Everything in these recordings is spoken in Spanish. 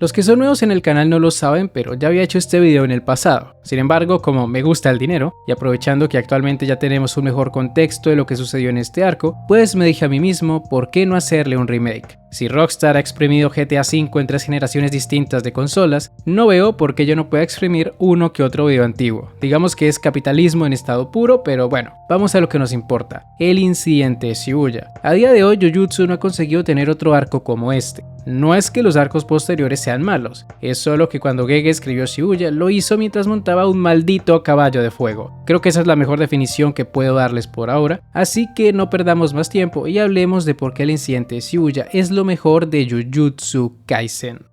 Los que son nuevos en el canal no lo saben, pero ya había hecho este video en el pasado. Sin embargo, como me gusta el dinero, y aprovechando que actualmente ya tenemos un mejor contexto de lo que sucedió en este arco, pues me dije a mí mismo, ¿por qué no hacerle un remake? Si Rockstar ha exprimido GTA V en 3 generaciones distintas de consolas, no veo por qué yo no pueda exprimir uno que otro video antiguo. Digamos que es capitalismo en estado puro, pero bueno, vamos a lo que nos importa, el incidente de Shibuya. A día de hoy Jujutsu no ha conseguido tener otro arco como este. No es que los arcos posteriores sean malos, es solo que cuando Gege escribió Shibuya lo hizo mientras montaba un maldito caballo de fuego. Creo que esa es la mejor definición que puedo darles por ahora, así que no perdamos más tiempo y hablemos de por qué el incidente de Shibuya es lo mejor de Jujutsu Kaisen.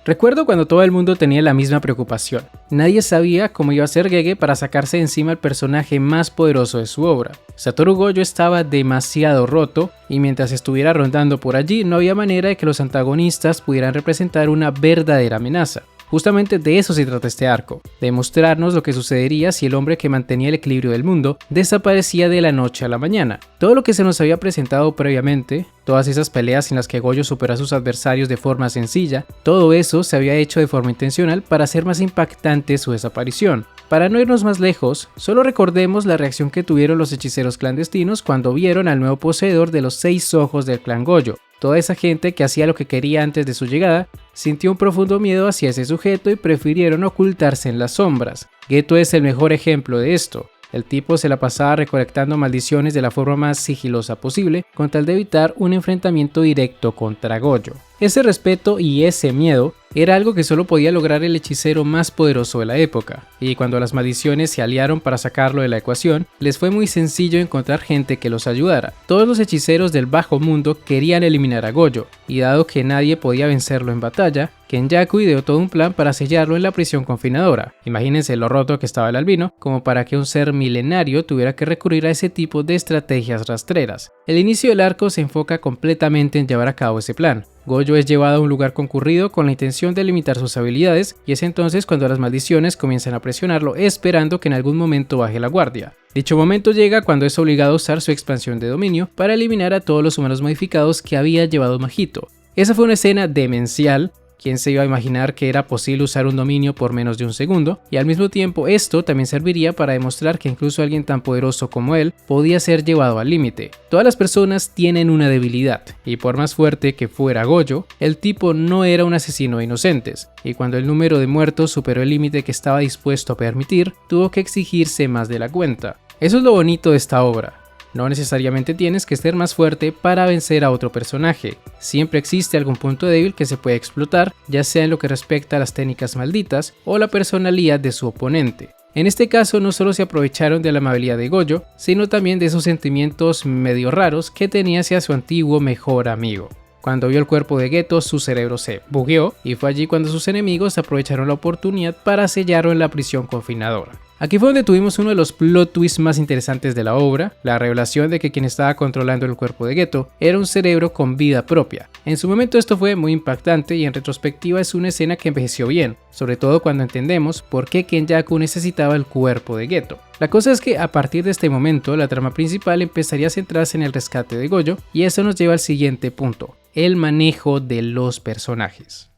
Recuerdo cuando todo el mundo tenía la misma preocupación. Nadie sabía cómo iba a ser Gege para sacarse de encima el personaje más poderoso de su obra. Satoru Gojo estaba demasiado roto y mientras estuviera rondando por allí no había manera de que los antagonistas pudieran representar una verdadera amenaza. Justamente de eso se trata este arco, de mostrarnos lo que sucedería si el hombre que mantenía el equilibrio del mundo desaparecía de la noche a la mañana. Todo lo que se nos había presentado previamente, todas esas peleas en las que Gojo supera a sus adversarios de forma sencilla, todo eso se había hecho de forma intencional para hacer más impactante su desaparición. Para no irnos más lejos, solo recordemos la reacción que tuvieron los hechiceros clandestinos cuando vieron al nuevo poseedor de los 6 ojos del clan Gojo. Toda esa gente que hacía lo que quería antes de su llegada, sintió un profundo miedo hacia ese sujeto y prefirieron ocultarse en las sombras. Geto es el mejor ejemplo de esto. El tipo se la pasaba recolectando maldiciones de la forma más sigilosa posible con tal de evitar un enfrentamiento directo contra Gojo. Ese respeto y ese miedo era algo que solo podía lograr el hechicero más poderoso de la época, y cuando las maldiciones se aliaron para sacarlo de la ecuación, les fue muy sencillo encontrar gente que los ayudara. Todos los hechiceros del bajo mundo querían eliminar a Gojo, y dado que nadie podía vencerlo en batalla, Kenjaku ideó todo un plan para sellarlo en la prisión confinadora. Imagínense lo roto que estaba el albino, como para que un ser milenario tuviera que recurrir a ese tipo de estrategias rastreras. El inicio del arco se enfoca completamente en llevar a cabo ese plan. Gojo es llevado a un lugar concurrido con la intención de limitar sus habilidades, y es entonces cuando las maldiciones comienzan a presionarlo esperando que en algún momento baje la guardia. Dicho momento llega cuando es obligado a usar su expansión de dominio para eliminar a todos los humanos modificados que había llevado Mahito. Esa fue una escena demencial. ¿Quién se iba a imaginar que era posible usar un dominio por menos de un segundo? Y al mismo tiempo esto también serviría para demostrar que incluso alguien tan poderoso como él podía ser llevado al límite. Todas las personas tienen una debilidad, y por más fuerte que fuera Gojo, el tipo no era un asesino de inocentes, y cuando el número de muertos superó el límite que estaba dispuesto a permitir, tuvo que exigirse más de la cuenta. Eso es lo bonito de esta obra. No necesariamente tienes que ser más fuerte para vencer a otro personaje. Siempre existe algún punto débil que se puede explotar, ya sea en lo que respecta a las técnicas malditas o la personalidad de su oponente. En este caso no solo se aprovecharon de la amabilidad de Gojo, sino también de esos sentimientos medio raros que tenía hacia su antiguo mejor amigo. Cuando vio el cuerpo de Geto, su cerebro se bugueó y fue allí cuando sus enemigos aprovecharon la oportunidad para sellarlo en la prisión confinadora. Aquí fue donde tuvimos uno de los plot twists más interesantes de la obra, la revelación de que quien estaba controlando el cuerpo de Geto era un cerebro con vida propia. En su momento esto fue muy impactante y en retrospectiva es una escena que envejeció bien, sobre todo cuando entendemos por qué Kenjaku necesitaba el cuerpo de Geto. La cosa es que a partir de este momento la trama principal empezaría a centrarse en el rescate de Gojo, y eso nos lleva al siguiente punto, el manejo de los personajes.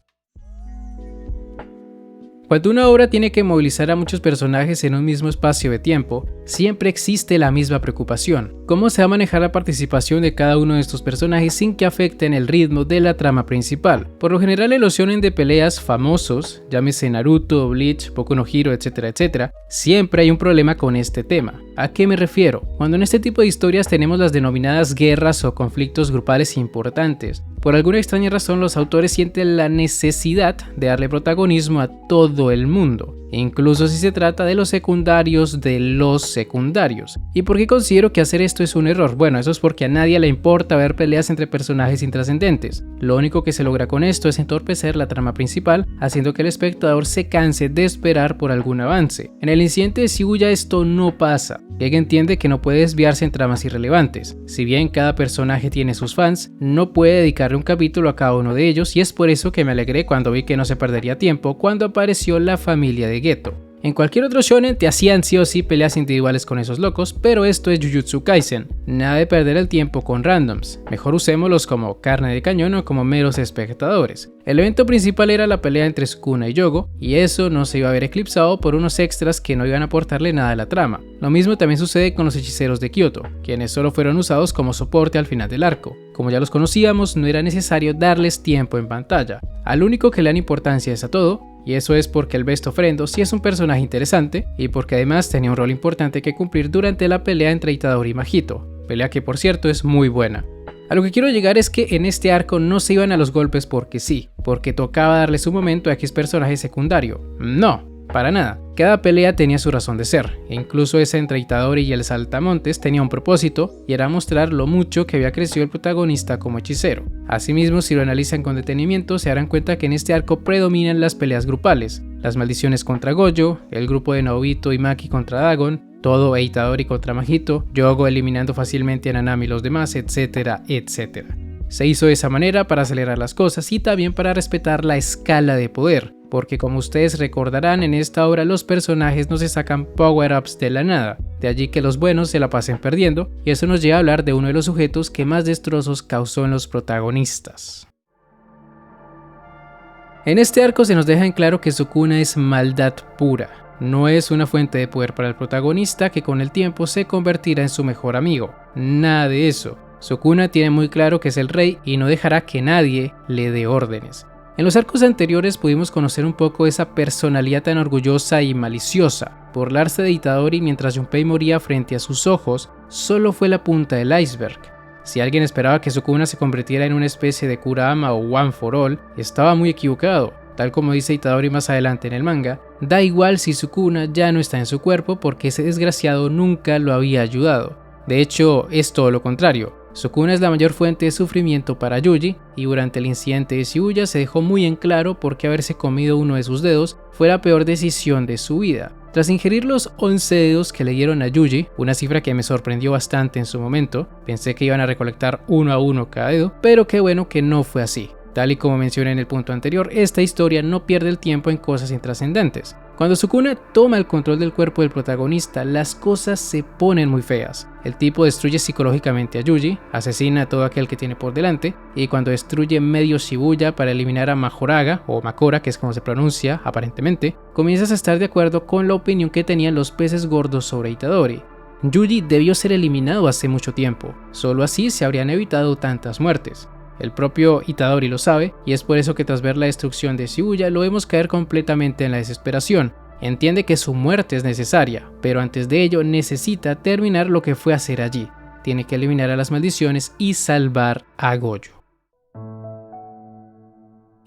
Cuando una obra tiene que movilizar a muchos personajes en un mismo espacio de tiempo, siempre existe la misma preocupación: ¿cómo se va a manejar la participación de cada uno de estos personajes sin que afecten el ritmo de la trama principal? Por lo general en los shonen de peleas famosos, llámese Naruto, Bleach, Boku no Hero, etcétera, etcétera, siempre hay un problema con este tema. ¿A qué me refiero? Cuando en este tipo de historias tenemos las denominadas guerras o conflictos grupales importantes, por alguna extraña razón los autores sienten la necesidad de darle protagonismo a todo el mundo, incluso si se trata de los secundarios de los secundarios. ¿Y por qué considero que hacer esto es un error? Bueno, eso es porque a nadie le importa ver peleas entre personajes intrascendentes. Lo único que se logra con esto es entorpecer la trama principal, haciendo que el espectador se canse de esperar por algún avance. En el incidente de Shibuya esto no pasa. Gege entiende que no puede desviarse en tramas irrelevantes. Si bien cada personaje tiene sus fans, no puede dedicarle un capítulo a cada uno de ellos, y es por eso que me alegré cuando vi que no se perdería tiempo cuando apareció la familia de Geto. En cualquier otro shonen te hacían sí o sí peleas individuales con esos locos, pero esto es Jujutsu Kaisen, nada de perder el tiempo con randoms, mejor usémoslos como carne de cañón o como meros espectadores. El evento principal era la pelea entre Sukuna y Yogo, y eso no se iba a ver eclipsado por unos extras que no iban a aportarle nada a la trama. Lo mismo también sucede con los hechiceros de Kyoto, quienes solo fueron usados como soporte al final del arco. Como ya los conocíamos, no era necesario darles tiempo en pantalla. Al único que le dan importancia es a Todo, y eso es porque el Best of Friend sí es un personaje interesante y porque además tenía un rol importante que cumplir durante la pelea entre Itadori y Mahito, pelea que por cierto es muy buena. A lo que quiero llegar es que en este arco no se iban a los golpes porque sí, porque tocaba darle su momento a X personaje secundario. No, para nada. Cada pelea tenía su razón de ser, e incluso esa entre Itadori y el Saltamontes tenía un propósito, y era mostrar lo mucho que había crecido el protagonista como hechicero. Asimismo, si lo analizan con detenimiento, se darán cuenta que en este arco predominan las peleas grupales, las maldiciones contra Gojo, el grupo de Nobito y Maki contra Dagon, Todo e Itadori contra Mahito, Yogo eliminando fácilmente a Nanami y los demás, etcétera, etcétera. Se hizo de esa manera para acelerar las cosas y también para respetar la escala de poder, porque como ustedes recordarán, en esta obra los personajes no se sacan power-ups de la nada, de allí que los buenos se la pasen perdiendo, y eso nos lleva a hablar de uno de los sujetos que más destrozos causó en los protagonistas. En este arco se nos deja en claro que Sukuna es maldad pura, no es una fuente de poder para el protagonista que con el tiempo se convertirá en su mejor amigo, nada de eso. Sukuna tiene muy claro que es el rey y no dejará que nadie le dé órdenes. En los arcos anteriores pudimos conocer un poco esa personalidad tan orgullosa y maliciosa. Burlarse de Itadori mientras Junpei moría frente a sus ojos solo fue la punta del iceberg. Si alguien esperaba que Sukuna se convirtiera en una especie de Kurama o One for All, estaba muy equivocado. Tal como dice Itadori más adelante en el manga, da igual si Sukuna ya no está en su cuerpo porque ese desgraciado nunca lo había ayudado. De hecho, es todo lo contrario. Sukuna es la mayor fuente de sufrimiento para Yuji, y durante el incidente de Shibuya se dejó muy en claro por qué haberse comido uno de sus dedos fue la peor decisión de su vida. Tras ingerir los 11 dedos que le dieron a Yuji, una cifra que me sorprendió bastante en su momento, pensé que iban a recolectar uno a uno cada dedo, pero qué bueno que no fue así. Tal y como mencioné en el punto anterior, esta historia no pierde el tiempo en cosas intrascendentes. Cuando Sukuna toma el control del cuerpo del protagonista, las cosas se ponen muy feas. El tipo destruye psicológicamente a Yuji, asesina a todo aquel que tiene por delante, y cuando destruye medio Shibuya para eliminar a Majoraga, o Makora, que es como se pronuncia aparentemente, comienzas a estar de acuerdo con la opinión que tenían los peces gordos sobre Itadori. Yuji debió ser eliminado hace mucho tiempo, solo así se habrían evitado tantas muertes. El propio Itadori lo sabe, y es por eso que tras ver la destrucción de Shibuya lo vemos caer completamente en la desesperación. Entiende que su muerte es necesaria, pero antes de ello necesita terminar lo que fue a hacer allí. Tiene que eliminar a las maldiciones y salvar a Gojo.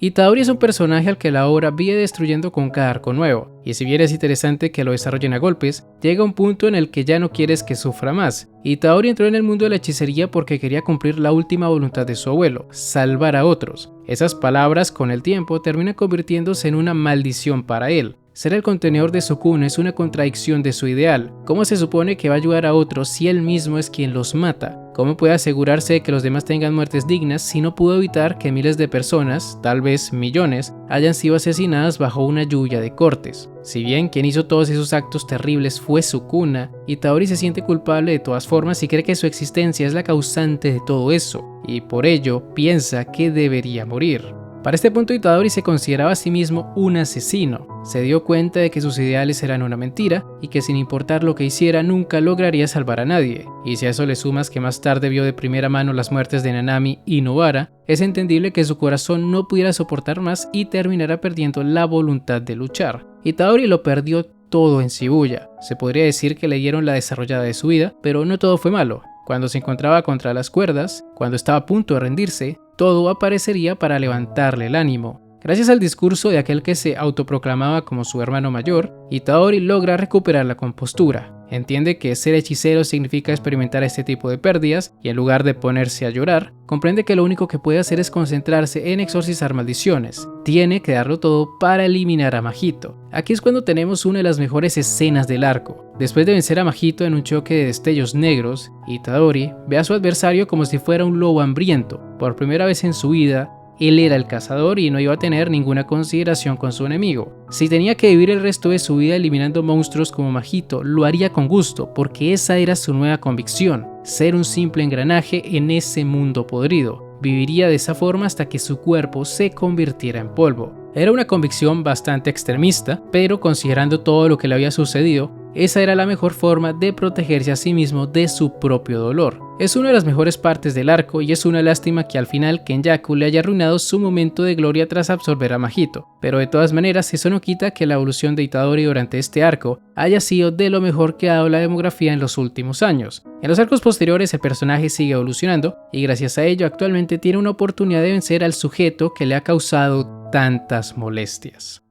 Itadori es un personaje al que la obra viene destruyendo con cada arco nuevo, y si bien es interesante que lo desarrollen a golpes, llega un punto en el que ya no quieres que sufra más. Itadori entró en el mundo de la hechicería porque quería cumplir la última voluntad de su abuelo, salvar a otros. Esas palabras con el tiempo terminan convirtiéndose en una maldición para él. Ser el contenedor de Sukuna es una contradicción de su ideal. ¿Cómo se supone que va a ayudar a otros si él mismo es quien los mata? ¿Cómo puede asegurarse de que los demás tengan muertes dignas si no pudo evitar que miles de personas, tal vez millones, hayan sido asesinadas bajo una lluvia de cortes? Si bien quien hizo todos esos actos terribles fue Sukuna, Itadori se siente culpable de todas formas y cree que su existencia es la causante de todo eso, y por ello piensa que debería morir. Para este punto Itadori se consideraba a sí mismo un asesino. Se dio cuenta de que sus ideales eran una mentira y que sin importar lo que hiciera nunca lograría salvar a nadie. Y si a eso le sumas que más tarde vio de primera mano las muertes de Nanami y Nobara, es entendible que su corazón no pudiera soportar más y terminara perdiendo la voluntad de luchar. Itadori lo perdió todo en Shibuya. Se podría decir que le dieron la desarrollada de su vida, pero no todo fue malo. Cuando se encontraba contra las cuerdas, cuando estaba a punto de rendirse, todo aparecería para levantarle el ánimo. Gracias al discurso de aquel que se autoproclamaba como su hermano mayor, Itadori logra recuperar la compostura. Entiende que ser hechicero significa experimentar este tipo de pérdidas y en lugar de ponerse a llorar, comprende que lo único que puede hacer es concentrarse en exorcizar maldiciones. Tiene que darlo todo para eliminar a Mahito. Aquí es cuando tenemos una de las mejores escenas del arco. Después de vencer a Mahito en un choque de destellos negros, Itadori ve a su adversario como si fuera un lobo hambriento. Por primera vez en su vida, Él era el cazador y no iba a tener ninguna consideración con su enemigo. Si tenía que vivir el resto de su vida eliminando monstruos como Majito, lo haría con gusto, porque esa era su nueva convicción, ser un simple engranaje en ese mundo podrido. Viviría de esa forma hasta que su cuerpo se convirtiera en polvo. Era una convicción bastante extremista, pero considerando todo lo que le había sucedido, esa era la mejor forma de protegerse a sí mismo de su propio dolor. Es una de las mejores partes del arco y es una lástima que al final Kenjaku le haya arruinado su momento de gloria tras absorber a Majito, pero de todas maneras eso no quita que la evolución de Itadori durante este arco haya sido de lo mejor que ha dado la demografía en los últimos años. En los arcos posteriores el personaje sigue evolucionando y gracias a ello actualmente tiene una oportunidad de vencer al sujeto que le ha causado tantas molestias.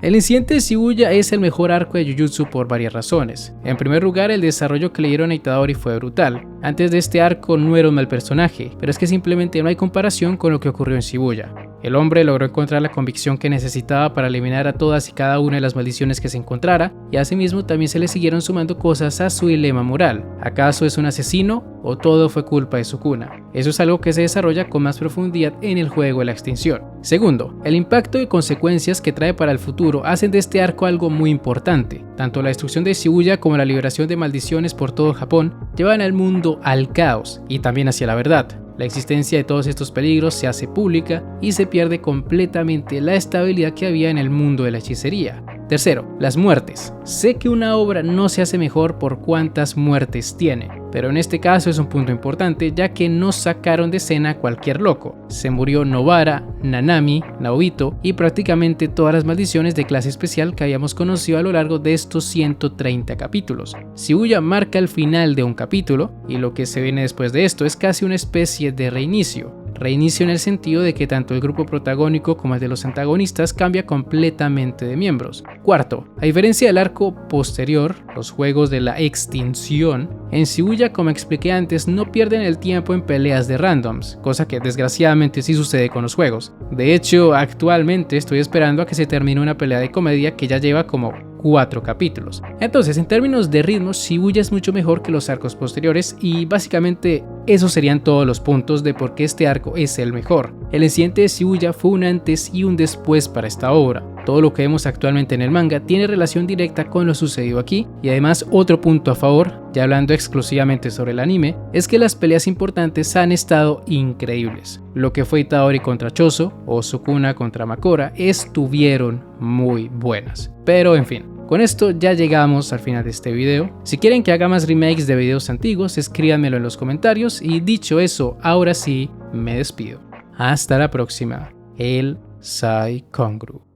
El incidente de Shibuya es el mejor arco de Jujutsu por varias razones. En primer lugar, el desarrollo que le dieron a Itadori fue brutal. Antes de este arco no era un mal personaje, pero es que simplemente no hay comparación con lo que ocurrió en Shibuya. El hombre logró encontrar la convicción que necesitaba para eliminar a todas y cada una de las maldiciones que se encontrara, y asimismo también se le siguieron sumando cosas a su dilema moral. ¿Acaso es un asesino o todo fue culpa de Sukuna? Eso es algo que se desarrolla con más profundidad en el juego de la extinción. Segundo, el impacto y consecuencias que trae para el futuro hacen de este arco algo muy importante. Tanto la destrucción de Shibuya como la liberación de maldiciones por todo Japón llevan al mundo al caos y también hacia la verdad. La existencia de todos estos peligros se hace pública y se pierde completamente la estabilidad que había en el mundo de la hechicería. Tercero, las muertes. Sé que una obra no se hace mejor por cuántas muertes tiene, pero en este caso es un punto importante ya que no sacaron de escena a cualquier loco. Se murió Nobara, Nanami, Naobito y prácticamente todas las maldiciones de clase especial que habíamos conocido a lo largo de estos 130 capítulos. Shibuya marca el final de un capítulo y lo que se viene después de esto es casi una especie de reinicio. Reinicio en el sentido de que tanto el grupo protagónico como el de los antagonistas cambia completamente de miembros. Cuarto, a diferencia del arco posterior, los juegos de la extinción, en Shibuya, como expliqué antes, no pierden el tiempo en peleas de randoms, cosa que desgraciadamente sí sucede con los juegos. De hecho, actualmente estoy esperando a que se termine una pelea de comedia que ya lleva como 4 capítulos. Entonces, en términos de ritmo, Shibuya es mucho mejor que los arcos posteriores y básicamente esos serían todos los puntos de por qué este arco es el mejor. El incidente de Shibuya fue un antes y un después para esta obra. Todo lo que vemos actualmente en el manga tiene relación directa con lo sucedido aquí y además otro punto a favor, ya hablando exclusivamente sobre el anime, es que las peleas importantes han estado increíbles. Lo que fue Itadori contra Choso o Sukuna contra Makora estuvieron muy buenas. Pero en fin, con esto ya llegamos al final de este video. Si quieren que haga más remakes de videos antiguos, escríbanmelo en los comentarios y dicho eso, ahora sí, me despido. Hasta la próxima. El Saikongru.